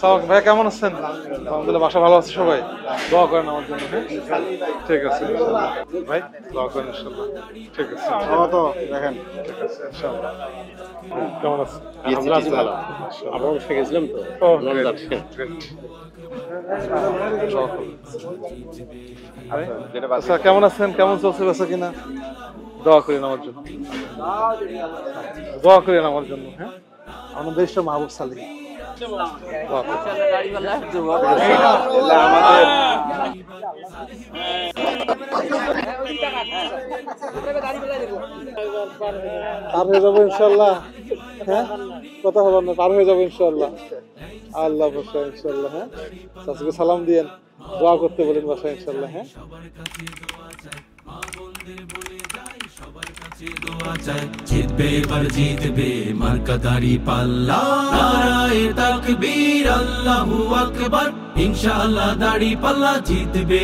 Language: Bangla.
সালাম ভাই, কেমন আছেন? আলহামদুলিল্লাহ, বাসা ভালো আছে সবাই? দোয়া করেন আমার জন্য। হ্যাঁ ঠিক আছে ভাই, দোয়া করেন ইনশাআল্লাহ। ঠিক আছে তো দেখেন, ঠিক আছে ইনশাআল্লাহ। কেমন আছেন? আলহামদুলিল্লাহ ভালো। আমরা অবশ্যই গেছিলাম তো। আচ্ছা, কেমন আছেন? কেমন চলছে বেচা কিনা? দোয়া করেন আমার জন্য, দোয়া করেন আমার জন্য। হ্যাঁ, আমার দেশটা মাহবুব সালিম। পার হয়ে যাবো ইনশাল্লাহ। হ্যাঁ, কথা হলো না, পার হয়ে যাবো ইনশাল্লাহ। আল্লাহ ভরসা ইনশাল্লাহ। হ্যাঁ, চাচুকে সালাম দিয়েন, দোয়া করতে বলেন বাসায় ইনশাল্লাহ। হ্যাঁ, জিতবে এবার জিতবে মার্কা দাড়ি পাল্লা, নারায়ে তাকবীর আল্লাহু আকবার, ইনশাআল্লাহ দাড়ি পাল্লা জিতবে।